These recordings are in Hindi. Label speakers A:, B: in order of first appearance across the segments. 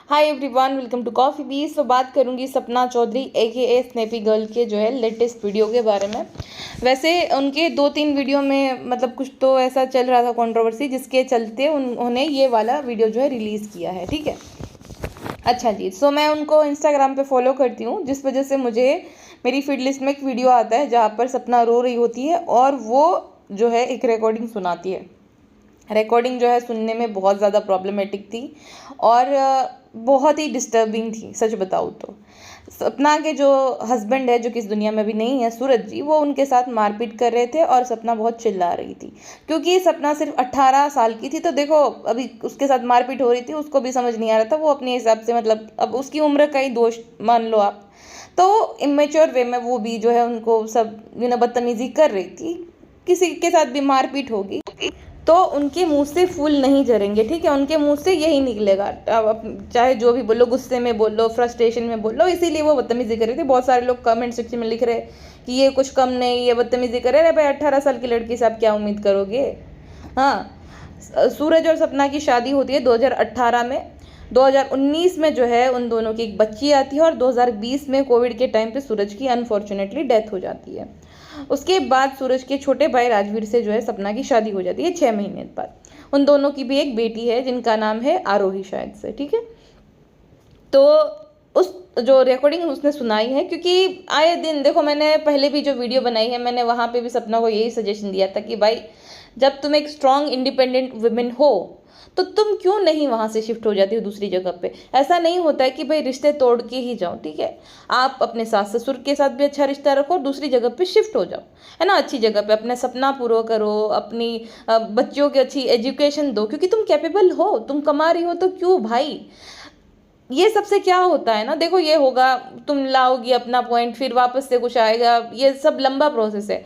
A: Hi everyone, welcome to coffee बीस। तो बात करूंगी सपना चौधरी ए स्नैपी गर्ल के जो है लेटेस्ट वीडियो के बारे में। वैसे उनके 2-3 वीडियो में मतलब कुछ तो ऐसा चल रहा था कंट्रोवर्सी, जिसके चलते उन्होंने ये वाला वीडियो जो है रिलीज़ किया है। ठीक है, अच्छा जी। सो मैं उनको इंस्टाग्राम पे फॉलो करती हूँ, जिस वजह से मुझे मेरी फीड लिस्ट में एक वीडियो आता है जहाँ पर सपना रो रही होती है और वो जो है एक रिकॉर्डिंग सुनाती है। रिकॉर्डिंग जो है सुनने में बहुत ज़्यादा प्रॉब्लमेटिक थी और बहुत ही डिस्टर्बिंग थी, सच बताऊँ तो। सपना के जो हस्बैंड है, जो कि इस दुनिया में भी नहीं है, सूरज जी, वो उनके साथ मारपीट कर रहे थे और सपना बहुत चिल्ला रही थी। क्योंकि सपना सिर्फ 18 साल की थी, तो देखो अभी उसके साथ मारपीट हो रही थी, उसको भी समझ नहीं आ रहा था। वो अपने हिसाब से मतलब अब उसकी उम्र का ही दोष मान लो आप, तो इमेच्योर वे में वो भी जो है उनको सब बदतमीजी कर रही थी। किसी के साथ भी मारपीट होगी तो उनके मुंह से फूल नहीं झरेंगे। ठीक है, उनके मुंह से यही निकलेगा। अब चाहे जो भी बोलो, गुस्से में बोलो, फ्रस्ट्रेशन में बोलो, इसीलिए वो बदतमीजी कर रही थी। बहुत सारे लोग कमेंट सेक्शन में लिख रहे कि ये कुछ कम नहीं, ये बदतमीजी कर रहे। अरे भाई, 18 साल की लड़की से आप क्या उम्मीद करोगे। हाँ, सूरज और सपना की शादी होती है 2018 में। 2019 में जो है उन दोनों की एक बच्ची आती है और 2020 में कोविड के टाइम पे सूरज की अनफॉर्चुनेटली डेथ हो जाती है। उसके बाद सूरज के छोटे भाई राजवीर से जो है सपना की शादी हो जाती है 6 महीने बाद। उन दोनों की भी एक बेटी है जिनका नाम है आरोही शायद से। ठीक है, तो उस जो रिकॉर्डिंग उसने सुनाई है, क्योंकि आए दिन देखो, मैंने पहले भी जो वीडियो बनाई है, मैंने वहाँ पे भी सपना को यही सजेशन दिया था कि भाई, जब तुम एक स्ट्रॉन्ग इंडिपेंडेंट वुमेन हो तो तुम क्यों नहीं वहाँ से शिफ्ट हो जाती हो दूसरी जगह पे। ऐसा नहीं होता है कि भाई रिश्ते तोड़ के ही जाओ। ठीक है, आप अपने सास ससुर के साथ भी अच्छा रिश्ता रखो और दूसरी जगह पे शिफ्ट हो जाओ, है ना। अच्छी जगह पे अपना सपना पूरा करो, अपनी बच्चों की अच्छी एजुकेशन दो, क्योंकि तुम कैपेबल हो, तुम कमा रही हो, तो क्यों भाई। ये सबसे क्या होता है ना, देखो ये होगा, तुम लाओगी अपना पॉइंट, फिर वापस से कुछ आएगा, ये सब लंबा प्रोसेस है।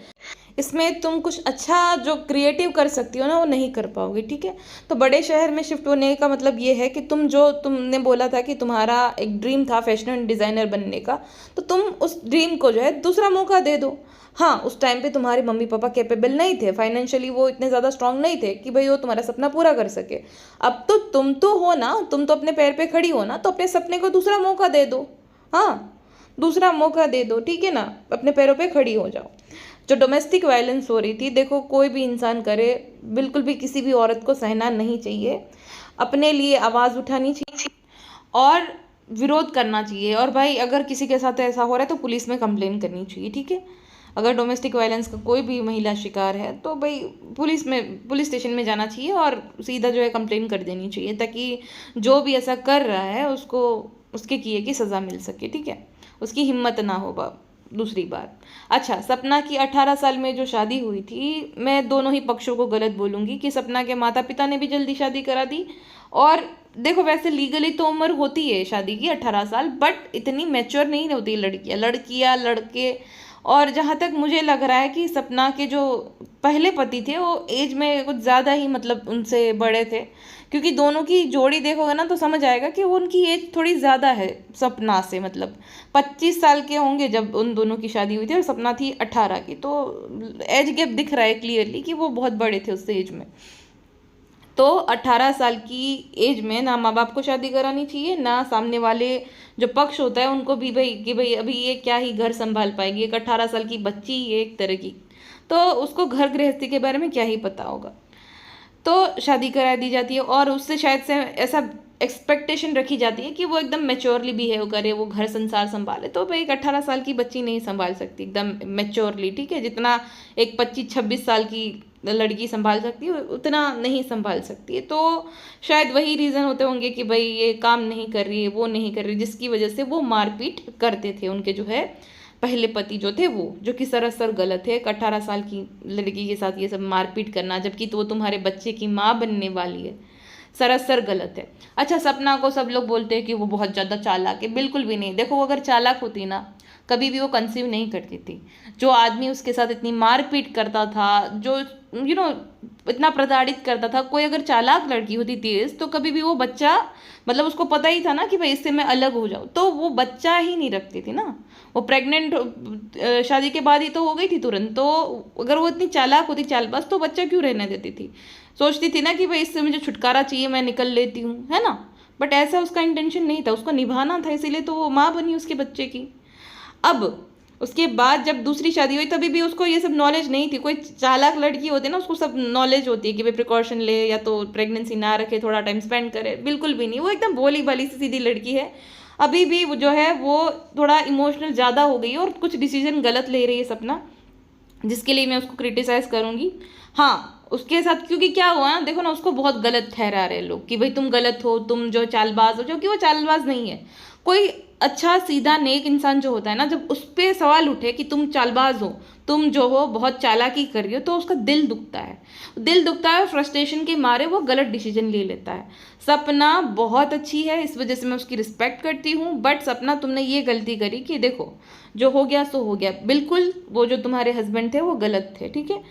A: इसमें तुम कुछ अच्छा जो क्रिएटिव कर सकती हो ना, वो नहीं कर पाओगे। ठीक है, तो बड़े शहर में शिफ्ट होने का मतलब ये है कि तुमने बोला था कि तुम्हारा एक ड्रीम था फैशन डिज़ाइनर बनने का, तो तुम उस ड्रीम को जो है दूसरा मौका दे दो। हाँ, उस टाइम पे तुम्हारे मम्मी पापा कैपेबल नहीं थे, फाइनेंशियली वो इतने ज़्यादा स्ट्रांग नहीं थे कि भाई वो तुम्हारा सपना पूरा कर सके। अब तो तुम तो हो ना, तुम तो अपने पैर पे खड़ी हो ना, तो अपने सपने को दूसरा मौका दे दो। हाँ, दूसरा मौका दे दो, ठीक है ना, अपने पैरों पे खड़ी हो जाओ। जो डोमेस्टिक वायलेंस हो रही थी, देखो कोई भी इंसान करे, बिल्कुल भी किसी भी औरत को सहना नहीं चाहिए, अपने लिए आवाज़ उठानी चाहिए और विरोध करना चाहिए। और भाई, अगर किसी के साथ ऐसा हो रहा है तो पुलिस में कंप्लेन करनी चाहिए। ठीक है, अगर डोमेस्टिक वायलेंस का कोई भी महिला शिकार है तो भाई पुलिस स्टेशन में जाना चाहिए और सीधा जो है कंप्लेन कर देनी चाहिए, ताकि जो भी ऐसा कर रहा है उसको उसके किए की सज़ा मिल सके। ठीक है, उसकी हिम्मत ना हो दूसरी बात। अच्छा, सपना की 18 साल में जो शादी हुई थी, मैं दोनों ही पक्षों को गलत बोलूँगी कि सपना के माता पिता ने भी जल्दी शादी करा दी। और देखो, वैसे लीगली तो उम्र होती है शादी की 18 साल, बट इतनी मैच्योर नहीं होती लड़कियाँ लड़के। और जहाँ तक मुझे लग रहा है कि सपना के जो पहले पति थे वो एज में कुछ ज़्यादा ही मतलब उनसे बड़े थे, क्योंकि दोनों की जोड़ी देखोगे ना तो समझ आएगा कि वो उनकी एज थोड़ी ज़्यादा है सपना से। मतलब 25 साल के होंगे जब उन दोनों की शादी हुई थी और सपना थी 18 की, तो एज गैप दिख रहा है क्लियरली कि वो बहुत बड़े थे उस एज में। तो 18 साल की एज में ना माँ बाप को शादी करानी चाहिए, ना सामने वाले जो पक्ष होता है उनको भी, भाई कि भाई अभी ये क्या ही घर संभाल पाएगी, एक 18 साल की बच्ची है एक तरह की, तो उसको घर गृहस्थी के बारे में क्या ही पता होगा। तो शादी करा दी जाती है और उससे शायद से ऐसा एक्सपेक्टेशन रखी जाती है कि वो एकदम मेच्योरली बिहेव करे, वो घर संसार संभाले। तो भाई, एक 18 साल की बच्ची नहीं संभाल सकती एकदम मेच्योरली। ठीक है, जितना एक 25-26 साल की लड़की संभाल सकती है उतना नहीं संभाल सकती है। तो शायद वही रीज़न होते होंगे कि भाई ये काम नहीं कर रही है, वो नहीं कर रही, जिसकी वजह से वो मारपीट करते थे उनके जो है पहले पति जो थे वो, जो कि सरासर गलत है। एक 18 साल की लड़की के साथ ये सब मारपीट करना, जबकि तो वो तुम्हारे बच्चे की माँ बनने वाली है, सरासर गलत है। अच्छा, सपना को सब लोग बोलते हैं कि वो बहुत ज़्यादा चालाक है, बिल्कुल भी नहीं। देखो, वो अगर चालाक होती ना, कभी भी वो कंसीव नहीं करती थी। जो आदमी उसके साथ इतनी मारपीट करता था, जो इतना प्रताड़ित करता था, कोई अगर चालाक लड़की होती तेज, तो कभी भी वो बच्चा, मतलब उसको पता ही था ना कि भाई इससे मैं अलग हो जाऊँ, तो वो बच्चा ही नहीं रखती थी ना। वो प्रेग्नेंट शादी के बाद ही तो हो गई थी तुरंत। तो अगर वो इतनी चालाक होती, चालबाज, तो बच्चा क्यों रहने देती थी। सोचती थी ना कि भाई इससे मुझे छुटकारा चाहिए, मैं निकल लेती हूँ, है ना। बट ऐसा उसका इंटेंशन नहीं था, उसको निभाना था, इसीलिए तो वो माँ बनी उसके बच्चे की। अब उसके बाद जब दूसरी शादी हुई तभी भी उसको ये सब नॉलेज नहीं थी। कोई चालाक लड़की होती है ना, उसको सब नॉलेज होती है कि भाई प्रिकॉशन ले या तो प्रेगनेंसी ना रखे, थोड़ा टाइम स्पेंड करे। बिल्कुल भी नहीं, वो एकदम भोली भाली सी सीधी लड़की है। अभी भी वो जो है वो थोड़ा इमोशनल ज़्यादा हो गई है और कुछ डिसीजन गलत ले रही है सपना, जिसके लिए मैं उसको क्रिटिसाइज़ करूँगी। हाँ, उसके साथ क्योंकि क्या हुआ ना, देखो ना, उसको बहुत गलत ठहरा रहे लोग कि भाई तुम गलत हो, तुम जो चालबाज हो, जो कि वो चालबाज नहीं है। कोई अच्छा सीधा नेक इंसान जो होता है ना, जब उस पर सवाल उठे कि तुम चालबाज हो, तुम जो हो बहुत चालाकी कर रही हो, तो उसका दिल दुखता है। दिल दुखता है और फ्रस्ट्रेशन के मारे वो गलत डिसीजन ले लेता है। सपना बहुत अच्छी है, इस वजह से मैं उसकी रिस्पेक्ट करती हूँ। बट सपना, तुमने ये गलती करी कि देखो, जो हो गया सो हो गया। बिल्कुल वो जो तुम्हारे हस्बैंड थे वो गलत थे, ठीक है,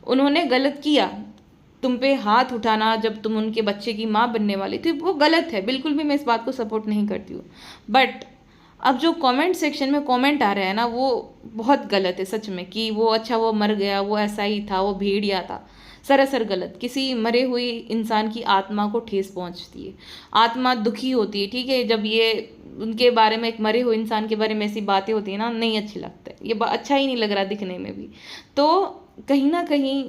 A: उन्होंने गलत किया। तुम पे हाथ उठाना जब तुम उनके बच्चे की माँ बनने वाली थी, वो गलत है। बिल्कुल भी मैं इस बात को सपोर्ट नहीं करती हूँ। बट अब जो कमेंट सेक्शन में कमेंट आ रहे हैं ना, वो बहुत गलत है सच में, कि वो अच्छा वो मर गया, वो ऐसा ही था, वो भेड़िया था। सरासर गलत। किसी मरे हुए इंसान की आत्मा को ठेस पहुंचती है, आत्मा दुखी होती है, ठीक है। जब ये उनके बारे में, एक मरे हुए इंसान के बारे में ऐसी बातें होती है ना, नहीं अच्छी लगता है। ये अच्छा ही नहीं लग रहा दिखने में भी। तो कहीं ना कहीं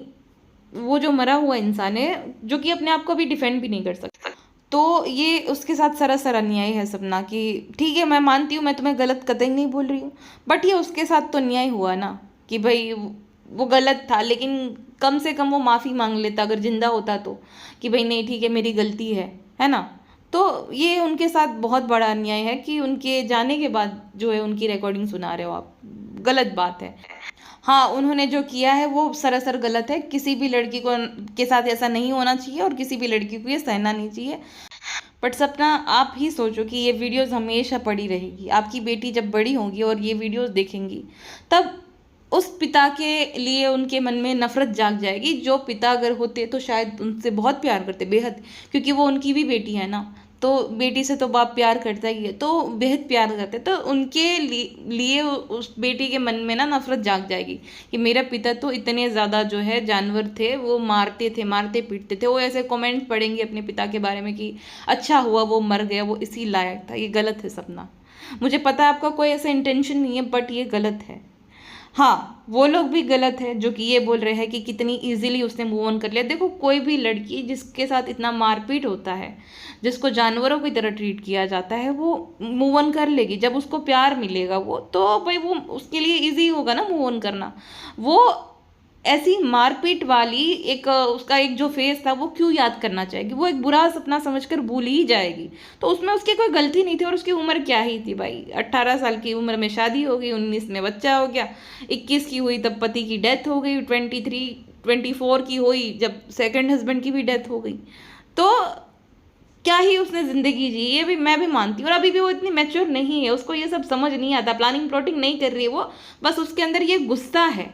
A: वो जो मरा हुआ इंसान है, जो कि अपने आप को भी डिफेंड भी नहीं कर सकता, तो ये उसके साथ सरासर अन्याय है सपना। कि ठीक है, मैं मानती हूँ, मैं तुम्हें गलत कतई नहीं बोल रही हूँ, बट ये उसके साथ तो अन्याय हुआ ना। कि भाई वो गलत था, लेकिन कम से कम वो माफ़ी मांग लेता अगर जिंदा होता तो, कि भाई नहीं ठीक है मेरी गलती है ना। तो ये उनके साथ बहुत बड़ा अन्याय है कि उनके जाने के बाद जो है उनकी रिकॉर्डिंग सुना रहे हो आप, गलत बात है। हाँ, उन्होंने जो किया है वो सरासर गलत है। किसी भी लड़की को के साथ ऐसा नहीं होना चाहिए और किसी भी लड़की को ये सहना नहीं चाहिए। बट सपना, आप ही सोचो कि ये वीडियोस हमेशा पड़ी रहेगी। आपकी बेटी जब बड़ी होगी और ये वीडियोस देखेंगी, तब उस पिता के लिए उनके मन में नफरत जाग जाएगी। जो पिता अगर होते तो शायद उनसे बहुत प्यार करते, बेहद, क्योंकि वो उनकी भी बेटी है ना। तो बेटी से तो बाप प्यार करता ही है, तो बेहद प्यार करते। तो उनके लिए उस बेटी के मन में ना नफरत जाग जाएगी कि मेरा पिता तो इतने ज़्यादा जो है जानवर थे, वो मारते थे, मारते पीटते थे। वो ऐसे कमेंट पढ़ेंगे अपने पिता के बारे में कि अच्छा हुआ वो मर गया, वो इसी लायक था। ये गलत है सपना। मुझे पता है आपका कोई ऐसा इंटेंशन नहीं है, बट ये गलत है। हाँ, वो लोग भी गलत है जो कि ये बोल रहे हैं कि कितनी इजीली उसने मूव ऑन कर लिया। देखो, कोई भी लड़की जिसके साथ इतना मारपीट होता है, जिसको जानवरों की तरह ट्रीट किया जाता है, वो मूव ऑन कर लेगी जब उसको प्यार मिलेगा। वो तो भाई वो उसके लिए इजी होगा ना मूव ऑन करना। वो ऐसी मारपीट वाली एक उसका एक जो फेस था, वो क्यों याद करना चाहेगी? वो एक बुरा सपना समझकर भूल ही जाएगी। तो उसमें उसकी कोई गलती नहीं थी। और उसकी उम्र क्या ही थी भाई, 18 साल की उम्र में शादी हो गई, 19 में बच्चा हो गया, 21 की हुई तब पति की डेथ हो गई, 24 की हुई जब सेकंड हस्बैंड की भी डेथ हो गई। तो क्या ही उसने ज़िंदगी जी, ये भी मैं भी मानती हूँ। और अभी भी वो इतनी मैच्योर नहीं है, उसको ये सब समझ नहीं आता, प्लानिंग प्लॉटिंग नहीं कर रही है वो। बस उसके अंदर ये गुस्सा है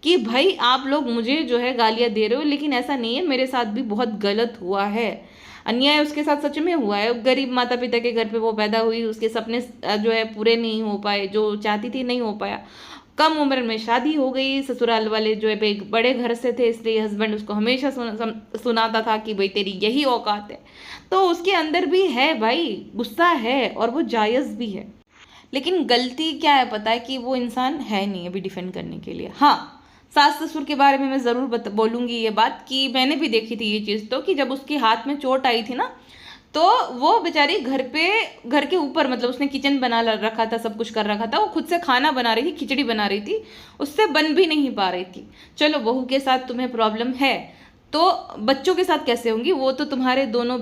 A: कि भाई आप लोग मुझे जो है गालियाँ दे रहे हो, लेकिन ऐसा नहीं है, मेरे साथ भी बहुत गलत हुआ है। अन्याय उसके साथ सच में हुआ है। गरीब माता पिता के घर पे वो पैदा हुई, उसके सपने जो है पूरे नहीं हो पाए, जो चाहती थी नहीं हो पाया। कम उम्र में शादी हो गई, ससुराल वाले जो है एक बड़े घर से थे, इसलिए हस्बैंड उसको हमेशा सुनाता था कि भाई तेरी यही औकात है। तो उसके अंदर भी है भाई, गुस्सा है और वो जायज़ भी है। लेकिन गलती क्या है पता है, कि वो इंसान है नहीं अभी डिफेंड करने के लिए। हाँ, सास ससुर के बारे में मैं ज़रूर बोलूँगी ये बात, कि मैंने भी देखी थी ये चीज़। तो कि जब उसके हाथ में चोट आई थी ना, तो वो बेचारी घर के ऊपर, मतलब उसने किचन बना रखा था, सब कुछ कर रखा था, वो खुद से खाना बना रही थी, खिचड़ी बना रही थी, उससे बन भी नहीं पा रही थी। चलो, बहू के साथ तुम्हें प्रॉब्लम है, तो बच्चों के साथ कैसे होंगी? वो तो तुम्हारे दोनों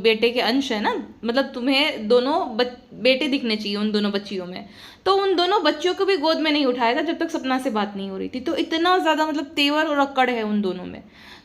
A: बेटे के अंश है ना, मतलब तुम्हें दोनों बेटे दिखने चाहिए उन दोनों बच्चियों में। तो उन दोनों बच्चियों को भी गोद में नहीं उठाया था जब तक सपना से बात नहीं हो रही थी। तो इतना ज़्यादा मतलब तेवर और अक्कड़ है उन दोनों में।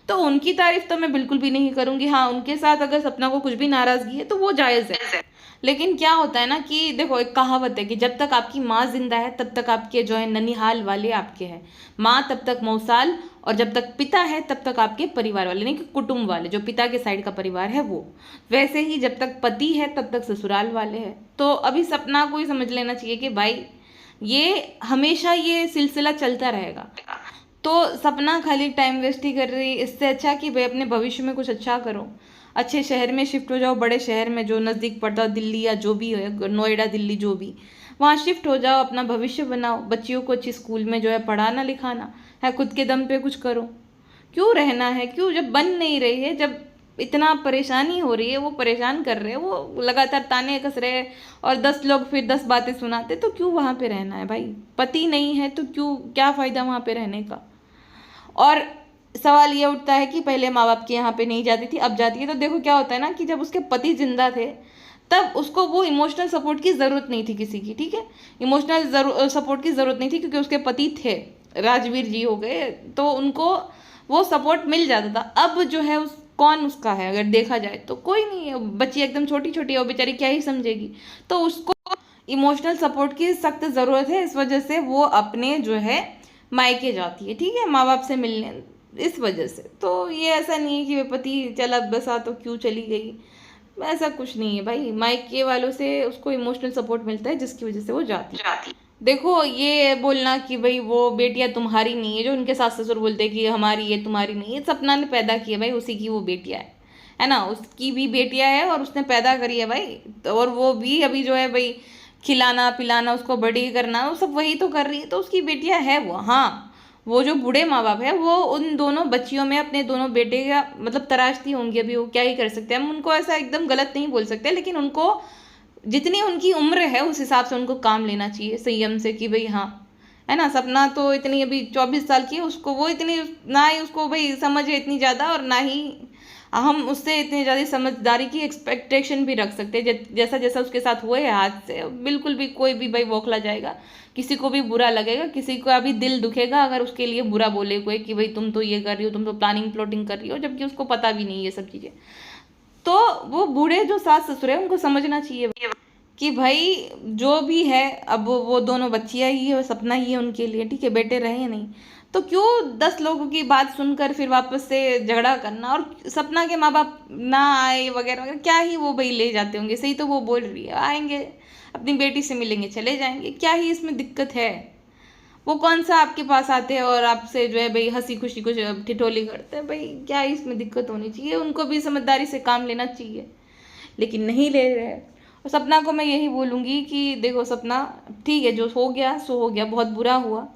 A: तो उनकी तारीफ तो मैं बिल्कुल भी नहीं करूँगी। हाँ, उनके साथ अगर सपना को कुछ भी नाराज़गी है तो वो जायज़ है। लेकिन क्या होता है ना, कि देखो, एक कहावत है कि जब तक आपकी माँ जिंदा है तब तक आपके जो है ननिहाल वाले आपके हैं, माँ तब तक मौसाल, और जब तक पिता है तब तक आपके परिवार वाले, नहीं कि कुटुंब वाले, जो पिता के साइड का परिवार है वो। वैसे ही जब तक पति है तब तक ससुराल वाले हैं। तो अभी सपना को ही समझ लेना चाहिए कि भाई ये हमेशा ये सिलसिला चलता रहेगा। तो सपना खाली टाइम वेस्ट ही कर रही है, इससे अच्छा कि भाई अपने भविष्य में कुछ अच्छा करो। अच्छे शहर में शिफ्ट हो जाओ, बड़े शहर में जो नज़दीक पड़ता हो, दिल्ली या जो भी है, नोएडा दिल्ली जो भी, वहाँ शिफ्ट हो जाओ, अपना भविष्य बनाओ, बच्चियों को अच्छी स्कूल में जो है पढ़ाना लिखाना है, खुद के दम पे कुछ करो। क्यों रहना है, क्यों, जब बन नहीं रही है, जब इतना परेशानी हो रही है, वो परेशान कर रहे हैं, वो लगातार ताने कस रहे हैं और 10 लोग फिर 10 बातें सुनाते, तो क्यों वहाँ पे रहना है भाई। पति नहीं है तो क्यों, क्या फ़ायदा वहाँ पे रहने का। और सवाल ये उठता है कि पहले माँ बाप के यहाँ पे नहीं जाती थी, अब जाती है। तो देखो क्या होता है ना कि जब उसके पति जिंदा थे तब उसको वो इमोशनल सपोर्ट की ज़रूरत नहीं थी किसी की, ठीक है, इमोशनल सपोर्ट की ज़रूरत नहीं थी क्योंकि उसके पति थे, राजवीर जी हो गए, तो उनको वो सपोर्ट मिल जाता था। अब जो है कौन उसका है, अगर देखा जाए तो कोई नहीं है, बच्ची एकदम छोटी छोटी है, वो बेचारी क्या ही समझेगी। तो उसको इमोशनल सपोर्ट की सख्त ज़रूरत है, इस वजह से वो अपने जो है मायके जाती है, ठीक है, माँ बाप से मिलने, इस वजह से। तो ये ऐसा नहीं है कि वे पति चला बसा तो क्यों चली गई, ऐसा कुछ नहीं है भाई। मायके वालों से उसको इमोशनल सपोर्ट मिलता है जिसकी वजह से वो जाती है। देखो ये बोलना कि भाई वो बेटियां तुम्हारी नहीं है, जो उनके सास ससुर बोलते हैं कि हमारी है तुम्हारी नहीं है, सपना ने पैदा की है भाई, उसी की वो बेटियां है ना, उसकी भी बेटियां है और उसने पैदा करी है भाई। तो और वो भी अभी जो है भाई खिलाना पिलाना उसको बड़ी करना वो सब वही तो कर रही है, तो उसकी बेटियां है वो। हाँ, वो जो बूढ़े माँ बाप है वो उन दोनों बच्चियों में अपने दोनों बेटे का मतलब तराशती होंगी, अभी वो क्या ही कर सकते हैं, हम उनको ऐसा एकदम गलत नहीं बोल सकते, लेकिन उनको जितनी उनकी उम्र है उस हिसाब से उनको काम लेना चाहिए संयम से कि भाई हाँ, है ना। सपना तो इतनी अभी 24 साल की है, उसको वो इतनी ना ही उसको भाई समझ है इतनी ज़्यादा, और ना ही हम उससे इतनी ज़्यादा समझदारी की एक्सपेक्टेशन भी रख सकते हैं। जैसा जैसा उसके साथ हुए है आज से, बिल्कुल भी कोई भी भाई बौखला जाएगा, किसी को भी बुरा लगेगा, किसी का भी दिल दुखेगा अगर उसके लिए बुरा बोले कोई कि भाई तुम तो ये कर रही हो, तुम तो प्लानिंग प्लॉटिंग कर रही हो, जबकि उसको पता भी नहीं ये सब चीज़ें। तो वो बूढ़े जो सास ससुर है उनको समझना चाहिए कि भाई जो भी है, अब वो दोनों बच्चियां ही है और सपना ही है उनके लिए, ठीक है, बेटे रहे नहीं, तो क्यों 10 लोगों की बात सुनकर फिर वापस से झगड़ा करना। और सपना के माँ बाप ना आए वगैरह वगैरह, क्या ही वो भाई ले जाते होंगे, सही तो वो बोल रही है, आएंगे अपनी बेटी से मिलेंगे चले जाएंगे, क्या ही इसमें दिक्कत है। वो कौन सा आपके पास आते हैं और आपसे जो है भाई हंसी खुशी कुछ ठिठोली करते हैं, भाई क्या ही इसमें दिक्कत होनी चाहिए, उनको भी समझदारी से काम लेना चाहिए, लेकिन नहीं ले रहे हैं। और सपना को मैं यही बोलूँगी कि देखो सपना, ठीक है, जो हो गया सो हो गया, बहुत बुरा हुआ,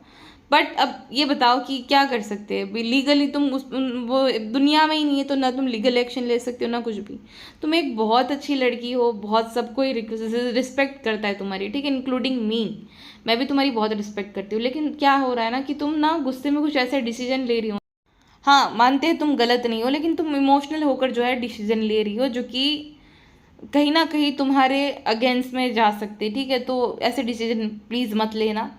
A: बट अब ये बताओ कि क्या कर सकते हैं। लीगली तुम वो दुनिया में ही नहीं है, तो ना तुम लीगल एक्शन ले सकते हो ना कुछ भी। तुम एक बहुत अच्छी लड़की हो, बहुत सब कोई रिस्पेक्ट करता है तुम्हारी, ठीक है, इंक्लूडिंग मी, मैं भी तुम्हारी बहुत रिस्पेक्ट करती हूँ, लेकिन क्या हो रहा है ना कि तुम ना गुस्से में कुछ ऐसे डिसीजन ले रही हो। हाँ मानते हैं तुम गलत नहीं हो, लेकिन तुम इमोशनल होकर जो है डिसीजन ले रही हो, जो कि कहीं ना कहीं तुम्हारे अगेंस्ट में जा सकते, ठीक है। तो ऐसे डिसीजन प्लीज़ मत लेना,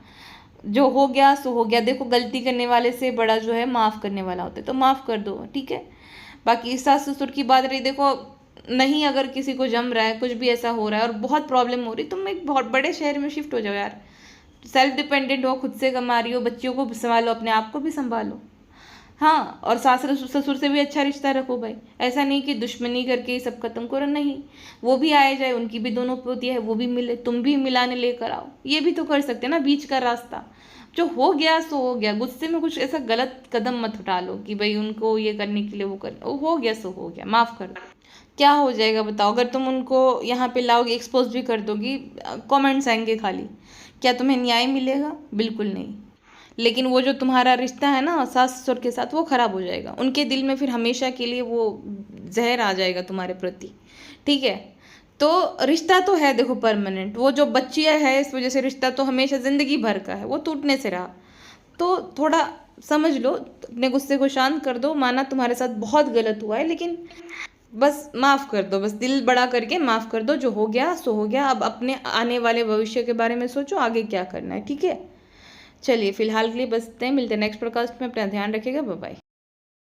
A: जो हो गया सो हो गया। देखो गलती करने वाले से बड़ा जो है माफ़ करने वाला होता है, तो माफ़ कर दो, ठीक है। बाकी सास ससुर की बात रही, देखो नहीं, अगर किसी को जम रहा है, कुछ भी ऐसा हो रहा है और बहुत प्रॉब्लम हो रही, तुम एक बहुत बड़े शहर में शिफ्ट हो जाओ यार, सेल्फ डिपेंडेंट हो, खुद से कमा रही हो, बच्चियों को भी संभालो, अपने आप को भी संभालो। हाँ, और सास ससुर से भी अच्छा रिश्ता रखो भाई, ऐसा नहीं कि दुश्मनी करके ही सब खत्म करो, नहीं, वो भी आए जाए, उनकी भी दोनों पोती है, वो भी मिले, तुम भी मिलाने लेकर आओ, ये भी तो कर सकते हैं ना, बीच का रास्ता। जो हो गया सो हो गया, गुस्से में कुछ ऐसा गलत कदम मत उठा लो कि भाई उनको ये करने के लिए वो हो गया सो हो गया, माफ़ कर दो। क्या हो जाएगा बताओ, अगर तुम उनको यहाँ पे लाओगे, एक्सपोज भी कर दोगी, कमेंट्स आएंगे खाली, क्या तुम्हें न्याय मिलेगा? बिल्कुल नहीं। लेकिन वो जो तुम्हारा रिश्ता है ना सास ससुर के साथ, वो खराब हो जाएगा, उनके दिल में फिर हमेशा के लिए वो जहर आ जाएगा तुम्हारे प्रति, ठीक है। तो रिश्ता तो है देखो परमानेंट, वो जो बच्चियाँ है इस वजह से रिश्ता तो हमेशा ज़िंदगी भर का है, वो टूटने से रहा। तो थोड़ा समझ लो, अपने गुस्से को शांत कर दो, माना तुम्हारे साथ बहुत गलत हुआ है, लेकिन बस माफ़ कर दो, बस दिल बड़ा करके माफ़ कर दो, जो हो गया सो हो गया। अब अपने आने वाले भविष्य के बारे में सोचो, आगे क्या करना है, ठीक है। चलिए फिलहाल के लिए बस इतना ही, मिलते हैं नेक्स्ट पॉडकास्ट में, अपना ध्यान रखिएगा, बाय बाय।